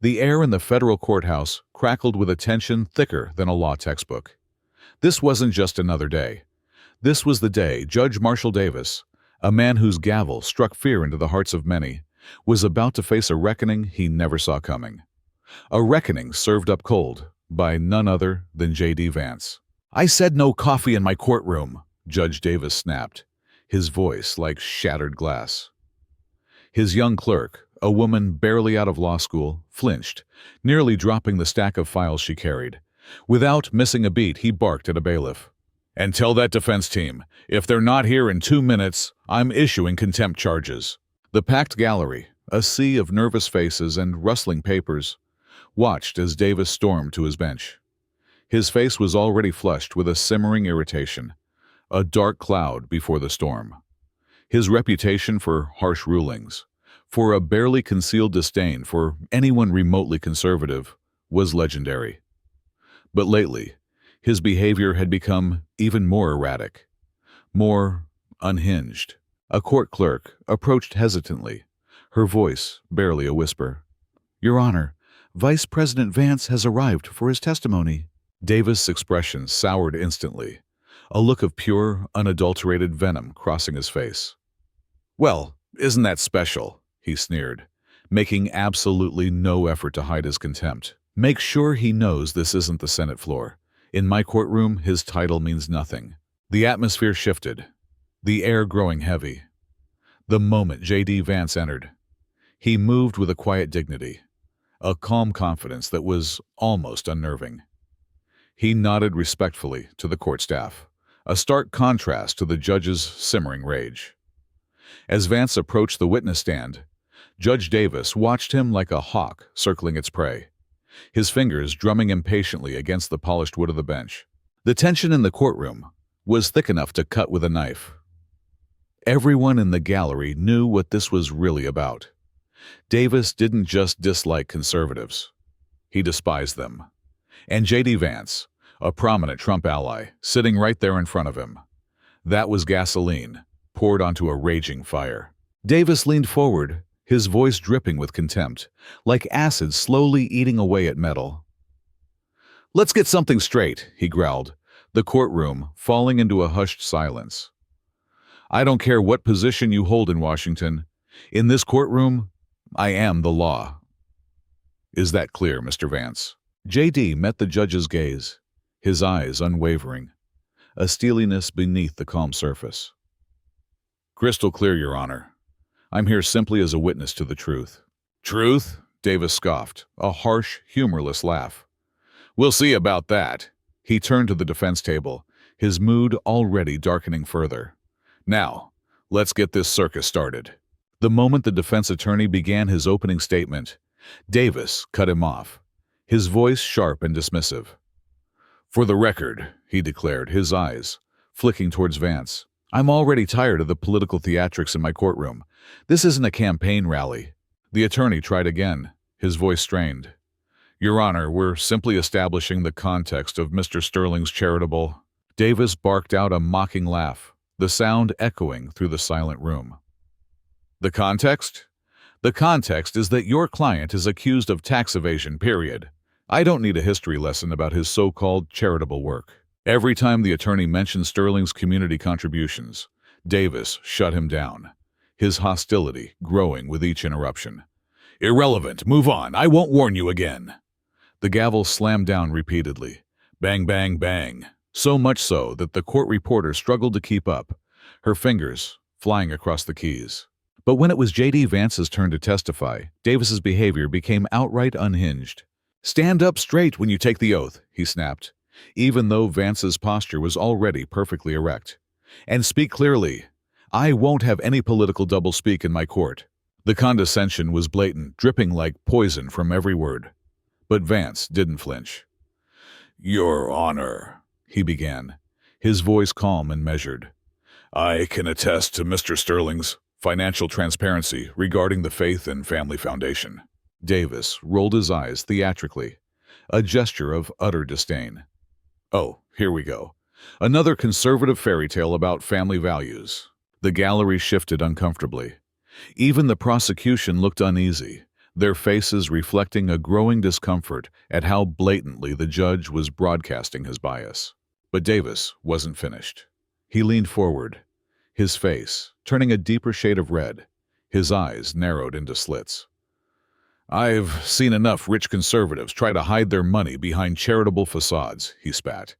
The air in the federal courthouse crackled with a tension thicker than a law textbook. This wasn't just another day. This was the day Judge Marshall Davis, a man whose gavel struck fear into the hearts of many, was about to face a reckoning he never saw coming. A reckoning served up cold by none other than JD Vance. "I said no coffee in my courtroom," Judge Davis snapped, his voice like shattered glass. His young clerk, a woman barely out of law school, flinched, nearly dropping the stack of files she carried. Without missing a beat, he barked at a bailiff. "And tell that defense team, if they're not here in 2 minutes, I'm issuing contempt charges." The packed gallery, a sea of nervous faces and rustling papers, watched as Davis stormed to his bench. His face was already flushed with a simmering irritation, a dark cloud before the storm. His reputation for harsh rulings, for a barely concealed disdain for anyone remotely conservative, was legendary. But lately, his behavior had become even more erratic, more unhinged. A court clerk approached hesitantly, her voice barely a whisper. "Your Honor, Vice President Vance has arrived for his testimony." Davis' expression soured instantly, a look of pure, unadulterated venom crossing his face. "Well, isn't that special?" he sneered, making absolutely no effort to hide his contempt. "Make sure he knows this isn't the Senate floor. In my courtroom, his title means nothing." The atmosphere shifted, the air growing heavy. The moment JD Vance entered, he moved with a quiet dignity, a calm confidence that was almost unnerving. He nodded respectfully to the court staff, a stark contrast to the judge's simmering rage. As Vance approached the witness stand, Judge Davis watched him like a hawk circling its prey, his fingers drumming impatiently against the polished wood of the bench. The tension in the courtroom was thick enough to cut with a knife. Everyone in the gallery knew what this was really about. Davis didn't just dislike conservatives. He despised them. And JD Vance, a prominent Trump ally, sitting right there in front of him. That was gasoline, poured onto a raging fire. Davis leaned forward, his voice dripping with contempt, like acid slowly eating away at metal. "Let's get something straight," he growled, the courtroom falling into a hushed silence. "I don't care what position you hold in Washington. In this courtroom, I am the law." "Is that clear, Mr. Vance?" JD met the judge's gaze, his eyes unwavering, a steeliness beneath the calm surface. "Crystal clear, Your Honor. I'm here simply as a witness to the truth." "Truth?" Davis scoffed, a harsh, humorless laugh. "We'll see about that." He turned to the defense table, his mood already darkening further. "Now, let's get this circus started." The moment the defense attorney began his opening statement, Davis cut him off, his voice sharp and dismissive. "For the record," he declared, his eyes flicking towards Vance, "I'm already tired of the political theatrics in my courtroom. This isn't a campaign rally." The attorney tried again, his voice strained. "Your Honor, we're simply establishing the context of Mr. Sterling's charitable—" Davis barked out a mocking laugh, the sound echoing through the silent room. "The context? The context is that your client is accused of tax evasion, period. I don't need a history lesson about his so-called charitable work." Every time the attorney mentioned Sterling's community contributions, Davis shut him down, his hostility growing with each interruption. "Irrelevant, move on, I won't warn you again." The gavel slammed down repeatedly. Bang, bang, bang. So much so that the court reporter struggled to keep up, her fingers flying across the keys. But when it was JD Vance's turn to testify, Davis's behavior became outright unhinged. "Stand up straight when you take the oath," he snapped, even though Vance's posture was already perfectly erect. "And speak clearly. I won't have any political doublespeak in my court." The condescension was blatant, dripping like poison from every word. But Vance didn't flinch. "Your Honor," he began, his voice calm and measured, "I can attest to Mr. Sterling's financial transparency regarding the Faith and Family Foundation." Davis rolled his eyes theatrically, a gesture of utter disdain. "Oh, here we go. Another conservative fairy tale about family values." The gallery shifted uncomfortably. Even the prosecution looked uneasy, their faces reflecting a growing discomfort at how blatantly the judge was broadcasting his bias. But Davis wasn't finished. He leaned forward, his face turning a deeper shade of red, his eyes narrowed into slits. "I've seen enough rich conservatives try to hide their money behind charitable facades," he spat.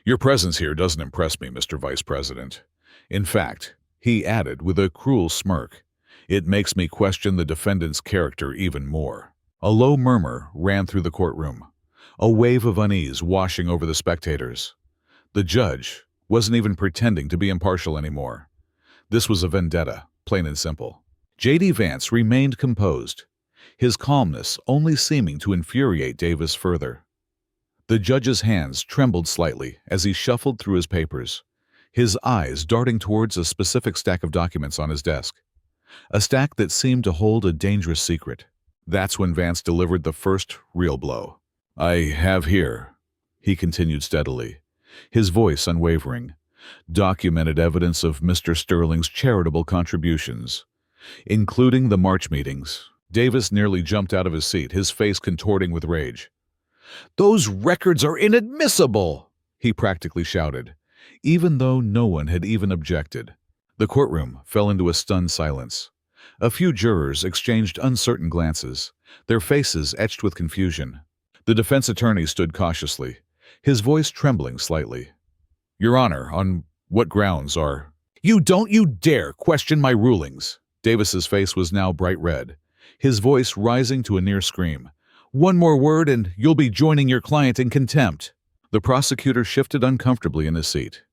"Your presence here doesn't impress me, Mr. Vice President. In fact," he added with a cruel smirk, "it makes me question the defendant's character even more." A low murmur ran through the courtroom, a wave of unease washing over the spectators. The judge wasn't even pretending to be impartial anymore. This was a vendetta, plain and simple. JD Vance remained composed, his calmness only seeming to infuriate Davis further. The judge's hands trembled slightly as he shuffled through his papers, his eyes darting towards a specific stack of documents on his desk, a stack that seemed to hold a dangerous secret. That's when Vance delivered the first real blow. "I have here," he continued steadily, his voice unwavering, "documented evidence of Mr. Sterling's charitable contributions, including the March meetings." Davis nearly jumped out of his seat, his face contorting with rage. "Those records are inadmissible!" he practically shouted, even though no one had even objected. The courtroom fell into a stunned silence. A few jurors exchanged uncertain glances, their faces etched with confusion. The defense attorney stood cautiously, his voice trembling slightly. "Your Honor, on what grounds are—" "You dare question my rulings!" Davis's face was now bright red, his voice rising to a near scream. "One more word and you'll be joining your client in contempt." The prosecutor shifted uncomfortably in his seat.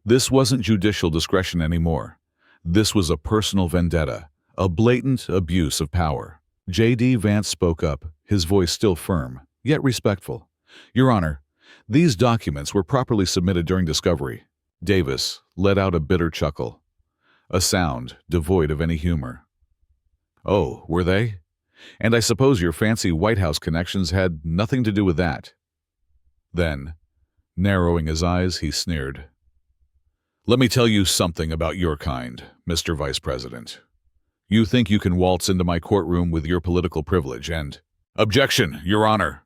This wasn't judicial discretion anymore. This was a personal vendetta, a blatant abuse of power. JD Vance spoke up, his voice still firm, yet respectful. "Your Honor, these documents were properly submitted during discovery." Davis let out a bitter chuckle, a sound devoid of any humor. "Oh, were they? And I suppose your fancy White House connections had nothing to do with that." Then, narrowing his eyes, he sneered. "Let me tell you something about your kind, Mr. Vice President. You think you can waltz into my courtroom with your political privilege and—" "Objection, Your Honor!"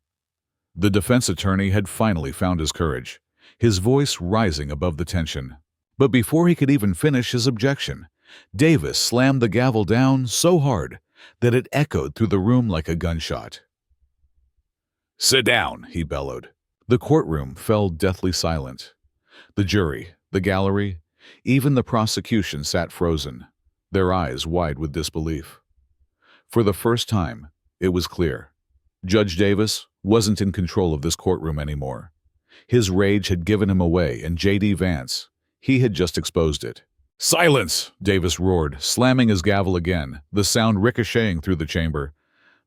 The defense attorney had finally found his courage, his voice rising above the tension. But before he could even finish his objection, Davis slammed the gavel down so hard that it echoed through the room like a gunshot. "Sit down," he bellowed. The courtroom fell deathly silent. The jury, the gallery, even the prosecution sat frozen, their eyes wide with disbelief. For the first time, it was clear. Judge Davis wasn't in control of this courtroom anymore. His rage had given him away, and JD Vance, he had just exposed it. "Silence!" Davis roared, slamming his gavel again, the sound ricocheting through the chamber.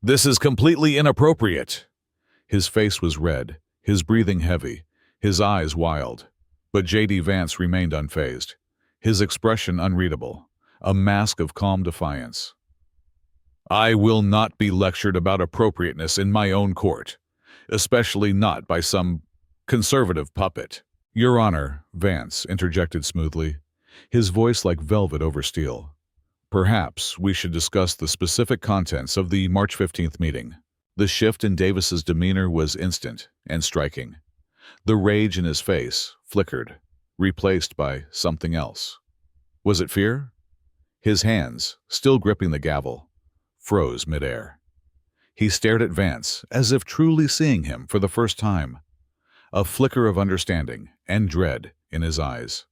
"This is completely inappropriate." His face was red, his breathing heavy, his eyes wild. But JD Vance remained unfazed, his expression unreadable, a mask of calm defiance. "I will not be lectured about appropriateness in my own court, especially not by some conservative puppet." "Your Honor," Vance interjected smoothly, his voice like velvet over steel. "Perhaps we should discuss the specific contents of the March 15th meeting." The shift in Davis's demeanor was instant and striking. The rage in his face flickered, replaced by something else. Was it fear? His hands, still gripping the gavel, froze midair. He stared at Vance as if truly seeing him for the first time, a flicker of understanding and dread in his eyes.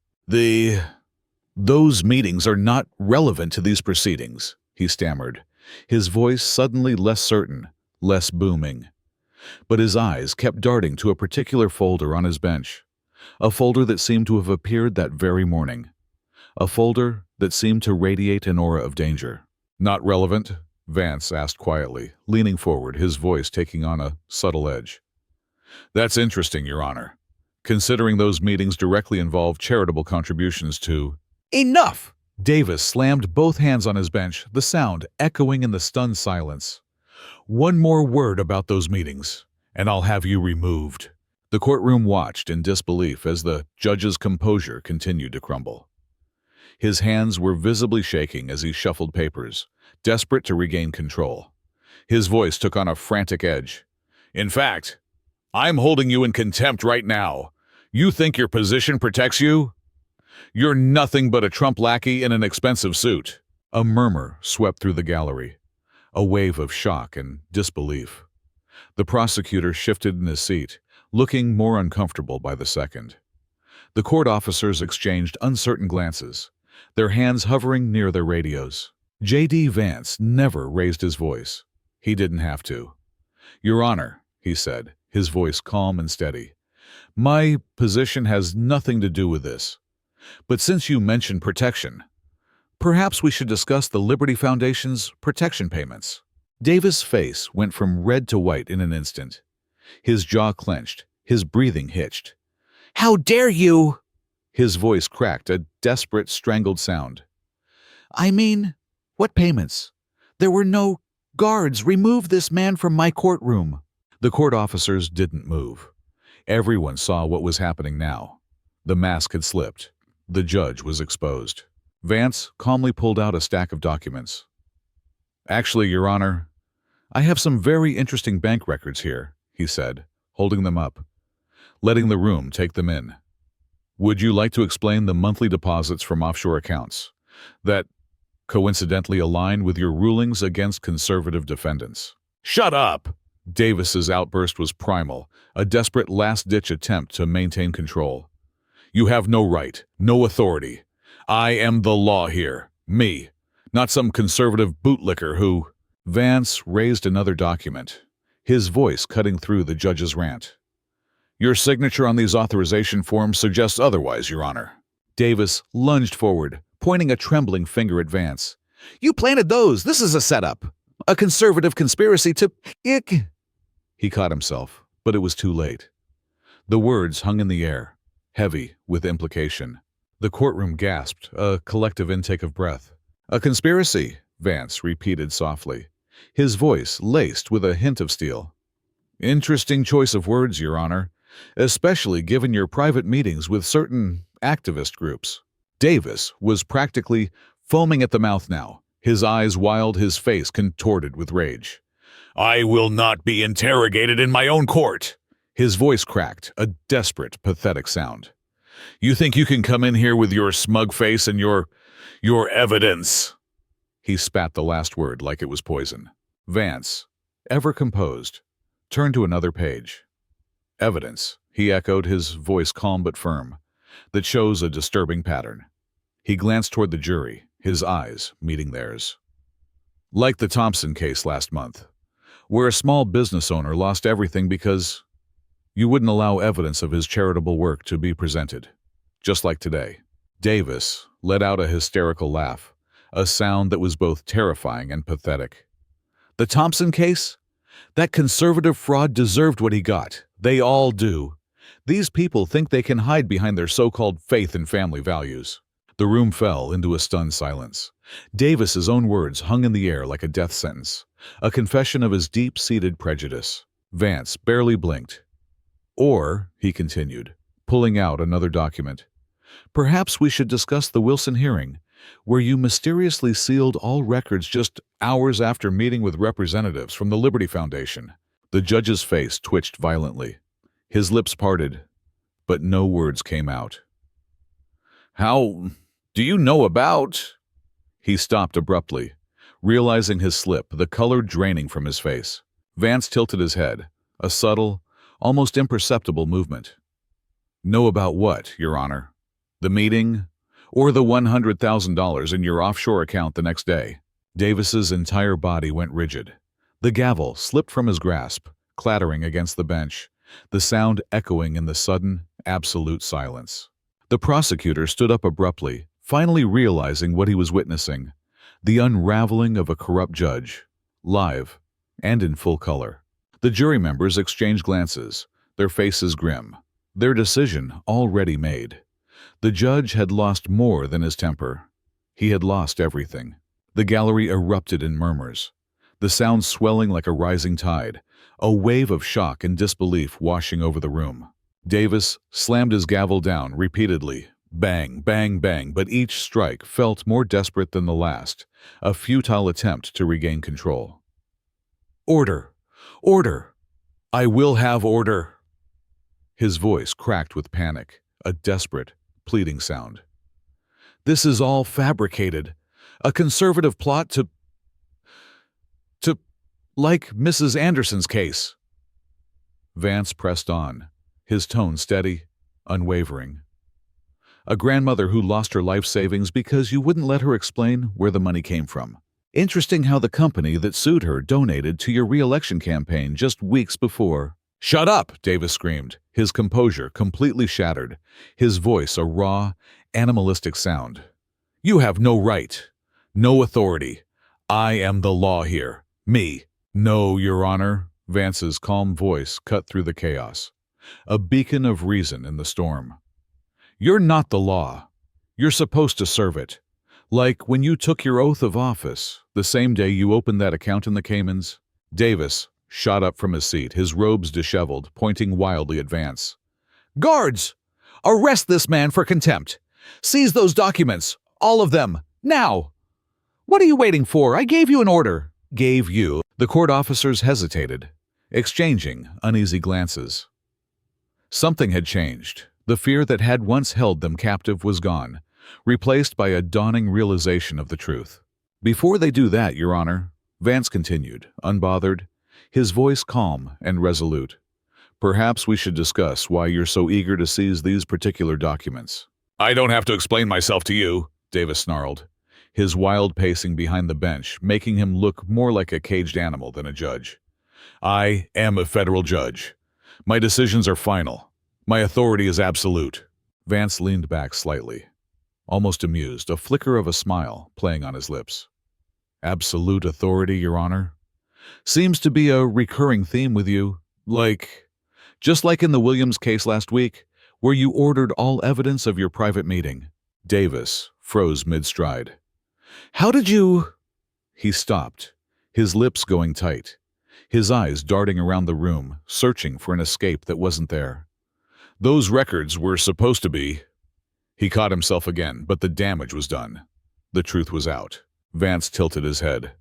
"Those meetings are not relevant to these proceedings," he stammered, his voice suddenly less certain, less booming. But his eyes kept darting to a particular folder on his bench, a folder that seemed to have appeared that very morning, a folder that seemed to radiate an aura of danger. "Not relevant?" Vance asked quietly, leaning forward, his voice taking on a subtle edge. "That's interesting, Your Honor, considering those meetings directly involve charitable contributions to—" "Enough!" Davis slammed both hands on his bench, the sound echoing in the stunned silence. "One more word about those meetings, and I'll have you removed." The courtroom watched in disbelief as the judge's composure continued to crumble. His hands were visibly shaking as he shuffled papers, desperate to regain control. His voice took on a frantic edge. "In fact, I'm holding you in contempt right now. You think your position protects you? You're nothing but a Trump lackey in an expensive suit." A murmur swept through the gallery, a wave of shock and disbelief. The prosecutor shifted in his seat, looking more uncomfortable by the second. The court officers exchanged uncertain glances, their hands hovering near their radios. JD Vance never raised his voice. He didn't have to. "Your Honor," he said, his voice calm and steady, "my position has nothing to do with this. But since you mentioned protection, perhaps we should discuss the Liberty Foundation's protection payments." Davis' face went from red to white in an instant. His jaw clenched, his breathing hitched. "How dare you!" His voice cracked, a desperate, strangled sound. "I mean, what payments? There were no guards. Remove this man from my courtroom." The court officers didn't move. Everyone saw what was happening now. The mask had slipped. The judge was exposed. Vance calmly pulled out a stack of documents. "Actually, Your Honor, I have some very interesting bank records here," he said, holding them up, letting the room take them in. "Would you like to explain the monthly deposits from offshore accounts that coincidentally align with your rulings against conservative defendants?" "Shut up!" Davis's outburst was primal, a desperate last-ditch attempt to maintain control. "You have no right, no authority. I am the law here. Me. Not some conservative bootlicker who—" Vance raised another document, his voice cutting through the judge's rant. "Your signature on these authorization forms suggests otherwise, Your Honor." Davis lunged forward, pointing a trembling finger at Vance. "You planted those! This is a setup! A conservative conspiracy to— Ick!" He caught himself, but it was too late. The words hung in the air, heavy with implication. The courtroom gasped, a collective intake of breath. "A conspiracy," Vance repeated softly, his voice laced with a hint of steel. "Interesting choice of words, Your Honor, especially given your private meetings with certain activist groups." Davis was practically foaming at the mouth now, his eyes wild, his face contorted with rage. "I will not be interrogated in my own court!" His voice cracked, a desperate, pathetic sound. "You think you can come in here with your smug face and your evidence?" He spat the last word like it was poison. Vance, ever composed, turned to another page. "Evidence," he echoed, his voice calm but firm, "that shows a disturbing pattern." He glanced toward the jury, his eyes meeting theirs. "Like the Thompson case last month, where a small business owner lost everything because you wouldn't allow evidence of his charitable work to be presented. Just like today." Davis let out a hysterical laugh, a sound that was both terrifying and pathetic. "The Thompson case? That conservative fraud deserved what he got. They all do. These people think they can hide behind their so-called faith and family values." The room fell into a stunned silence. Davis's own words hung in the air like a death sentence, a confession of his deep-seated prejudice. Vance barely blinked. "Or," he continued, pulling out another document, "perhaps we should discuss the Wilson hearing, where you mysteriously sealed all records just hours after meeting with representatives from the Liberty Foundation." The judge's face twitched violently. His lips parted, but no words came out. "How do you know about—" He stopped abruptly, realizing his slip, the color draining from his face. Vance tilted his head, a subtle, almost imperceptible movement. "Know about what, Your Honor? The meeting? Or the $100,000 in your offshore account the next day?" Davis's entire body went rigid. The gavel slipped from his grasp, clattering against the bench, the sound echoing in the sudden, absolute silence. The prosecutor stood up abruptly, finally realizing what he was witnessing, the unraveling of a corrupt judge, live and in full color. The jury members exchanged glances, their faces grim, their decision already made. The judge had lost more than his temper. He had lost everything. The gallery erupted in murmurs, the sound swelling like a rising tide, a wave of shock and disbelief washing over the room. Davis slammed his gavel down repeatedly, bang, bang, bang, but each strike felt more desperate than the last, a futile attempt to regain control. Order! Order! I will have order! His voice cracked with panic, a desperate, pleading sound. This is all fabricated. A conservative plot to like Mrs. Anderson's case. Vance pressed on, his tone steady, unwavering. A grandmother who lost her life savings because you wouldn't let her explain where the money came from. Interesting how the company that sued her donated to your re-election campaign just weeks before. Shut up, Davis screamed, his composure completely shattered, his voice a raw, animalistic sound. You have no right, no authority. I am the law here. Me. No, Your Honor. Vance's calm voice cut through the chaos, a beacon of reason in the storm. You're not the law. You're supposed to serve it. Like when you took your oath of office, the same day you opened that account in the Caymans. Davis shot up from his seat, his robes disheveled, pointing wildly at Vance. Guards! Arrest this man for contempt! Seize those documents! All of them! Now! What are you waiting for? I gave you an order. Gave you. The court officers hesitated, exchanging uneasy glances. Something had changed. The fear that had once held them captive was gone, replaced by a dawning realization of the truth. Before they do that, Your Honor, Vance continued, unbothered, his voice calm and resolute. Perhaps we should discuss why you're so eager to seize these particular documents. I don't have to explain myself to you, Davis snarled, his wild pacing behind the bench making him look more like a caged animal than a judge. I am a federal judge. My decisions are final. My authority is absolute. Vance leaned back slightly, almost amused, a flicker of a smile playing on his lips. Absolute authority, Your Honor? Seems to be a recurring theme with you. Just like in the Williams case last week, where you ordered all evidence of your private meeting. Davis froze mid-stride. How did you... He stopped, his lips going tight, his eyes darting around the room, searching for an escape that wasn't there. Those records were supposed to be... He caught himself again, but the damage was done. The truth was out. Vance tilted his head.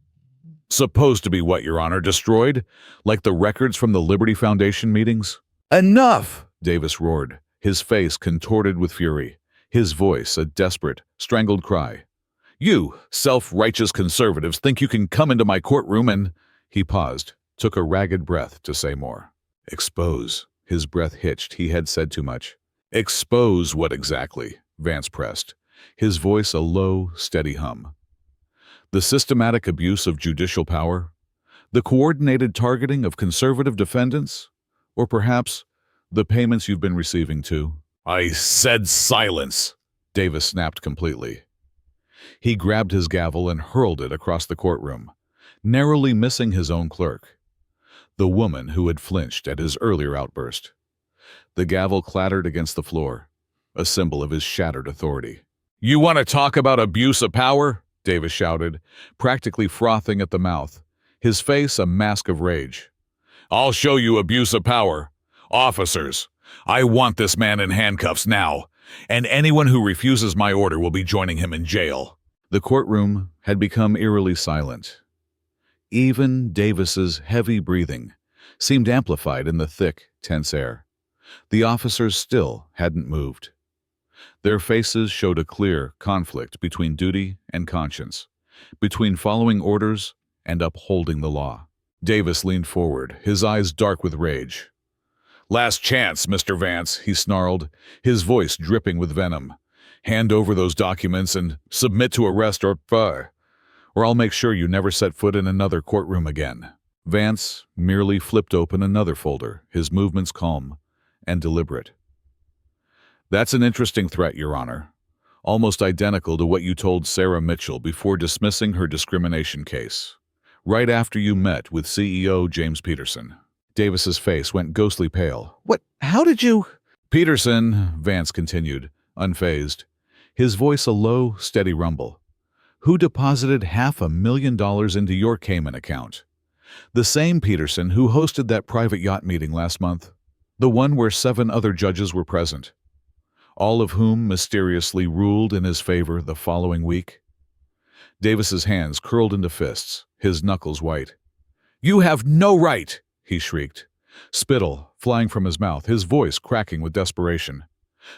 Supposed to be what, Your Honor? Destroyed? Like the records from the Liberty Foundation meetings? Enough! Davis roared, his face contorted with fury, his voice a desperate, strangled cry. You, self-righteous conservatives, think you can come into my courtroom and... He paused, took a ragged breath to say more. Expose. His breath hitched. He had said too much. Expose what exactly? Vance pressed, his voice a low, steady hum. The systematic abuse of judicial power? The coordinated targeting of conservative defendants? Or perhaps the payments you've been receiving too? I said silence! Davis snapped completely. He grabbed his gavel and hurled it across the courtroom, narrowly missing his own clerk, the woman who had flinched at his earlier outburst. The gavel clattered against the floor, a symbol of his shattered authority. You want to talk about abuse of power? Davis shouted, practically frothing at the mouth, his face a mask of rage. I'll show you abuse of power. Officers, I want this man in handcuffs now, and anyone who refuses my order will be joining him in jail. The courtroom had become eerily silent. Even Davis's heavy breathing seemed amplified in the thick, tense air. The officers still hadn't moved. Their faces showed a clear conflict between duty and conscience, between following orders and upholding the law. Davis leaned forward, his eyes dark with rage. Last chance, Mr. Vance, he snarled, his voice dripping with venom. Hand over those documents and submit to arrest or I'll make sure you never set foot in another courtroom again. Vance merely flipped open another folder, his movements calm and deliberate. That's an interesting threat, Your Honor. Almost identical to what you told Sarah Mitchell before dismissing her discrimination case, right after you met with CEO James Peterson. Davis's face went ghostly pale. What? How did you... Peterson, Vance continued, unfazed, his voice a low, steady rumble. Who deposited $500,000 into your Cayman account? The same Peterson who hosted that private yacht meeting last month. The one where 7 other judges were present, all of whom mysteriously ruled in his favor the following week. Davis's hands curled into fists, his knuckles white. "You have no right!" he shrieked, spittle flying from his mouth, his voice cracking with desperation.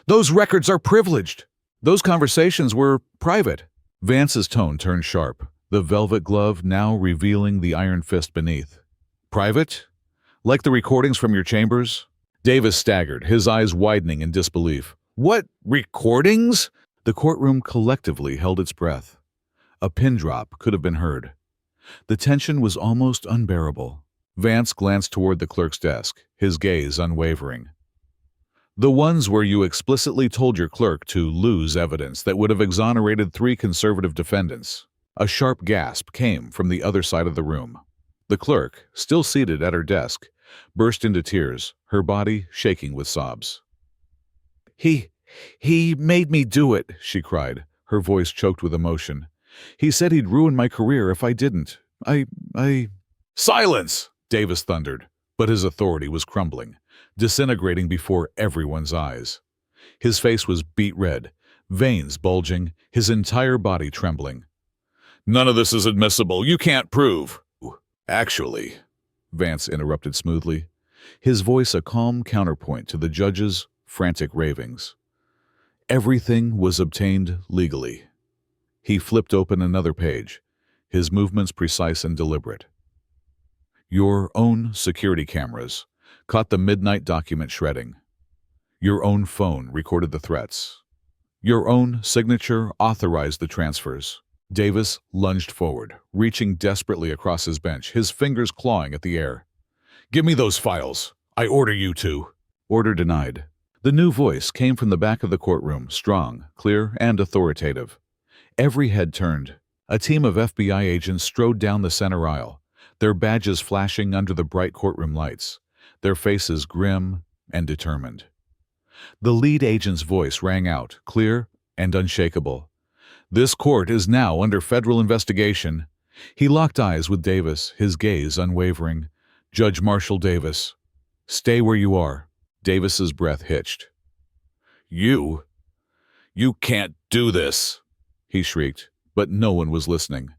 "Those records are privileged. Those conversations were private." Vance's tone turned sharp, the velvet glove now revealing the iron fist beneath. "Private? Like the recordings from your chambers?" Davis staggered, his eyes widening in disbelief. "What recordings?" The courtroom collectively held its breath. A pin drop could have been heard. The tension was almost unbearable. Vance glanced toward the clerk's desk, his gaze unwavering. "The ones where you explicitly told your clerk to lose evidence that would have exonerated 3 conservative defendants." A sharp gasp came from the other side of the room. The clerk, still seated at her desk, burst into tears, her body shaking with sobs. He made me do it," she cried, her voice choked with emotion. "He said he'd ruin my career if I didn't. I... "Silence!" Davis thundered, but his authority was crumbling, disintegrating before everyone's eyes. His face was beet red, veins bulging, his entire body trembling. "None of this is admissible. You can't prove." "Actually," Vance interrupted smoothly, his voice a calm counterpoint to the judge's frantic ravings. "Everything was obtained legally." He flipped open another page, his movements precise and deliberate. "Your own security cameras caught the midnight document shredding. Your own phone recorded the threats. Your own signature authorized the transfers." Davis lunged forward, reaching desperately across his bench, his fingers clawing at the air. "Give me those files. I order you to." Order denied. The new voice came from the back of the courtroom, strong, clear, and authoritative. Every head turned. A team of FBI agents strode down the center aisle, their badges flashing under the bright courtroom lights, their faces grim and determined. The lead agent's voice rang out, clear and unshakable. "This court is now under federal investigation." He locked eyes with Davis, his gaze unwavering. "Judge Marshall Davis, stay where you are." Davis's breath hitched. You can't do this," he shrieked, but no one was listening.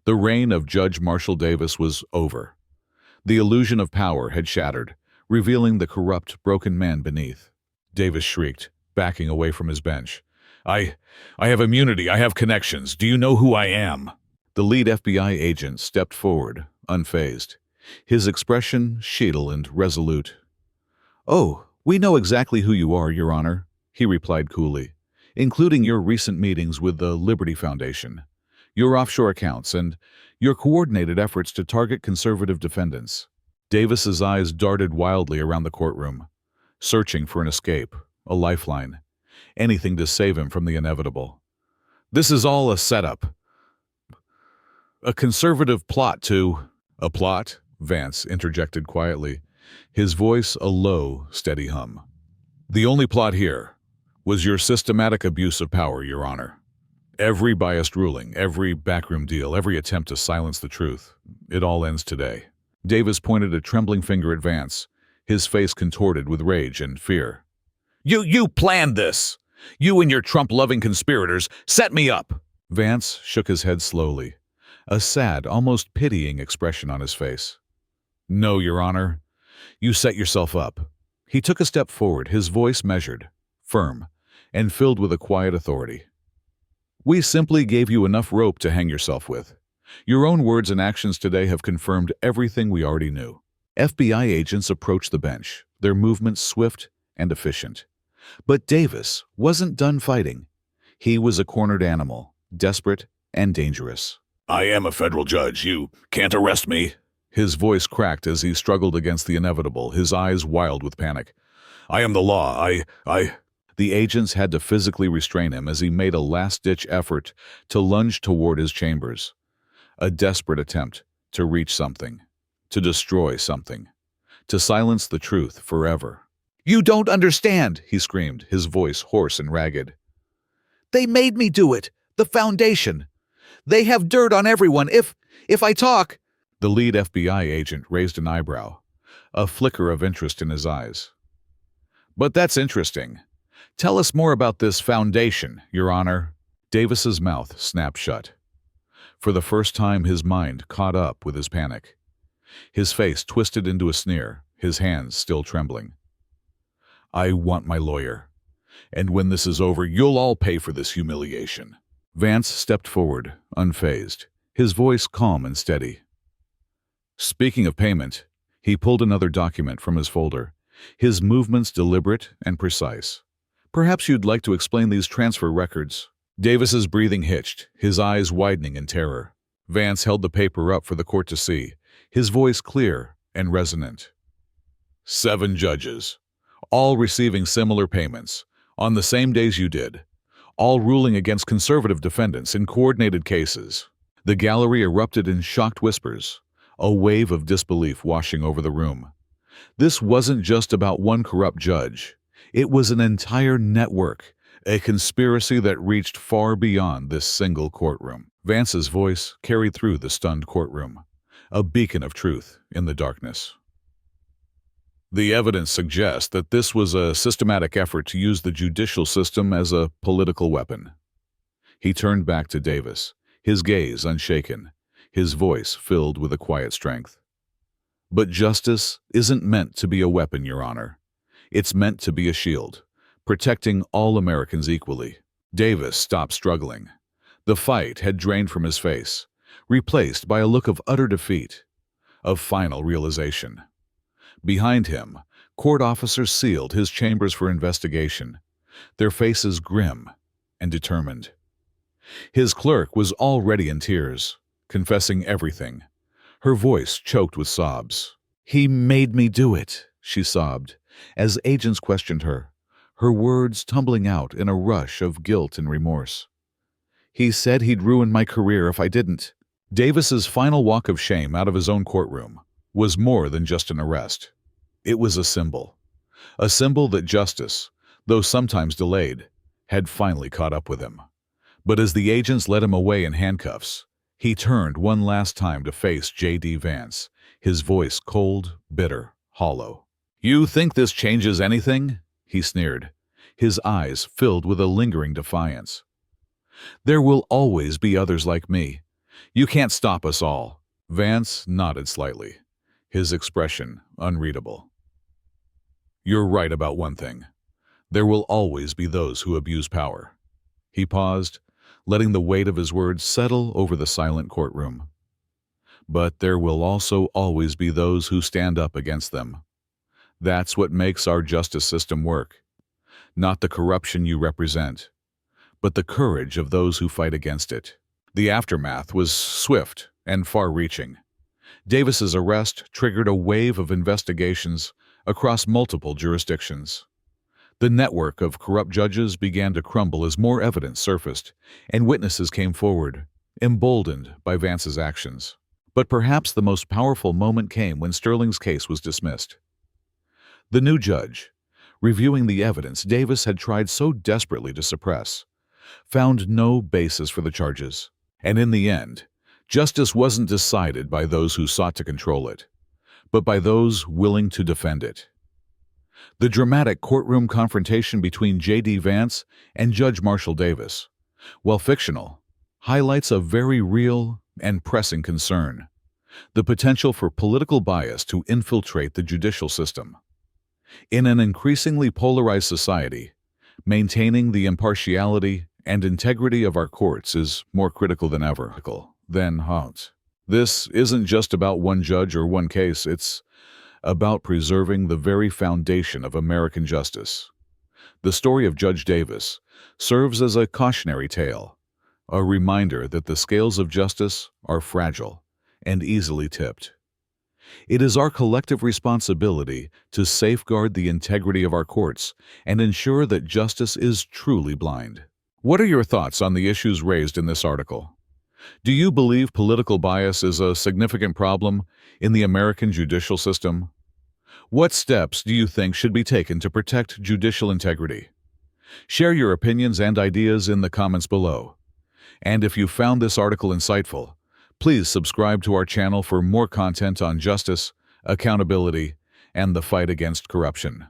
The reign of Judge Marshall Davis was over. The illusion of power had shattered, revealing the corrupt, broken man beneath. Davis shrieked, backing away from his bench. I have immunity. I have connections. Do you know who I am?" The lead FBI agent stepped forward, unfazed, his expression sheetal and resolute. "Oh, we know exactly who you are, Your Honor," he replied coolly, "including your recent meetings with the Liberty Foundation, your offshore accounts, and your coordinated efforts to target conservative defendants." Davis's eyes darted wildly around the courtroom, searching for an escape, a lifeline, anything to save him from the inevitable. "This is all a setup. A conservative plot to—" "A plot?" Vance interjected quietly, his voice a low, steady hum. "The only plot here was your systematic abuse of power, Your Honor. Every biased ruling, every backroom deal, every attempt to silence the truth. It all ends today." Davis pointed a trembling finger at Vance, his face contorted with rage and fear. You planned this! You and your Trump-loving conspirators set me up!" Vance shook his head slowly, a sad, almost pitying expression on his face. "No, Your Honor. You set yourself up." He took a step forward, his voice measured, firm, and filled with a quiet authority. "We simply gave you enough rope to hang yourself with. Your own words and actions today have confirmed everything we already knew." FBI agents approached the bench, their movements swift and efficient. But Davis wasn't done fighting. He was a cornered animal, desperate and dangerous. "I am a federal judge. You can't arrest me." His voice cracked as he struggled against the inevitable, his eyes wild with panic. "I am the law. I... The agents had to physically restrain him as he made a last-ditch effort to lunge toward his chambers. A desperate attempt to reach something, to destroy something, to silence the truth forever. "You don't understand," he screamed, his voice hoarse and ragged. "They made me do it. The Foundation. They have dirt on everyone. If I talk—" The lead FBI agent raised an eyebrow, a flicker of interest in his eyes. "But that's interesting. Tell us more about this Foundation, Your Honor." Davis's mouth snapped shut. For the first time, his mind caught up with his panic. His face twisted into a sneer, his hands still trembling. "I want my lawyer. And when this is over, you'll all pay for this humiliation." Vance stepped forward, unfazed, his voice calm and steady. Speaking of payment, he pulled another document from his folder, his movements deliberate and precise. "Perhaps you'd like to explain these transfer records." Davis's breathing hitched, his eyes widening in terror. Vance held the paper up for the court to see, his voice clear and resonant. 7 judges, all receiving similar payments, on the same days you did, all ruling against conservative defendants in coordinated cases. The gallery erupted in shocked whispers, a wave of disbelief washing over the room. This wasn't just about one corrupt judge. It was an entire network, a conspiracy that reached far beyond this single courtroom. Vance's voice carried through the stunned courtroom, a beacon of truth in the darkness. "The evidence suggests that this was a systematic effort to use the judicial system as a political weapon." He turned back to Davis, his gaze unshaken, his voice filled with a quiet strength. "But justice isn't meant to be a weapon, Your Honor. It's meant to be a shield, protecting all Americans equally." Davis stopped struggling. The fight had drained from his face, replaced by a look of utter defeat, of final realization. Behind him, court officers sealed his chambers for investigation, their faces grim and determined. His clerk was already in tears, confessing everything, her voice choked with sobs. "He made me do it," she sobbed, as agents questioned her, her words tumbling out in a rush of guilt and remorse. "He said he'd ruin my career if I didn't." Davis's final walk of shame out of his own courtroom was more than just an arrest. It was a symbol that justice, though sometimes delayed, had finally caught up with him. But as the agents led him away in handcuffs, he turned one last time to face JD Vance, his voice cold, bitter, hollow. "You think this changes anything?" he sneered, his eyes filled with a lingering defiance. "There will always be others like me. You can't stop us all." Vance nodded slightly, his expression unreadable. "You're right about one thing. There will always be those who abuse power." He paused, letting the weight of his words settle over the silent courtroom. "But there will also always be those who stand up against them. That's what makes our justice system work. Not the corruption you represent, but the courage of those who fight against it." The aftermath was swift and far-reaching. Davis's arrest triggered a wave of investigations across multiple jurisdictions. The network of corrupt judges began to crumble as more evidence surfaced, and witnesses came forward, emboldened by Vance's actions. But perhaps the most powerful moment came when Sterling's case was dismissed. The new judge, reviewing the evidence Davis had tried so desperately to suppress, found no basis for the charges. And in the end, justice wasn't decided by those who sought to control it, but by those willing to defend it. The dramatic courtroom confrontation between JD Vance and Judge Marshall Davis, while fictional, highlights a very real and pressing concern: the potential for political bias to infiltrate the judicial system. In an increasingly polarized society, maintaining the impartiality and integrity of our courts is more critical than ever. This isn't just about one judge or one case, it's about preserving the very foundation of American justice. The story of Judge Davis serves as a cautionary tale, a reminder that the scales of justice are fragile and easily tipped. It is our collective responsibility to safeguard the integrity of our courts and ensure that justice is truly blind. What are your thoughts on the issues raised in this article? Do you believe political bias is a significant problem in the American judicial system? What steps do you think should be taken to protect judicial integrity? Share your opinions and ideas in the comments below. And if you found this article insightful, please subscribe to our channel for more content on justice, accountability, and the fight against corruption.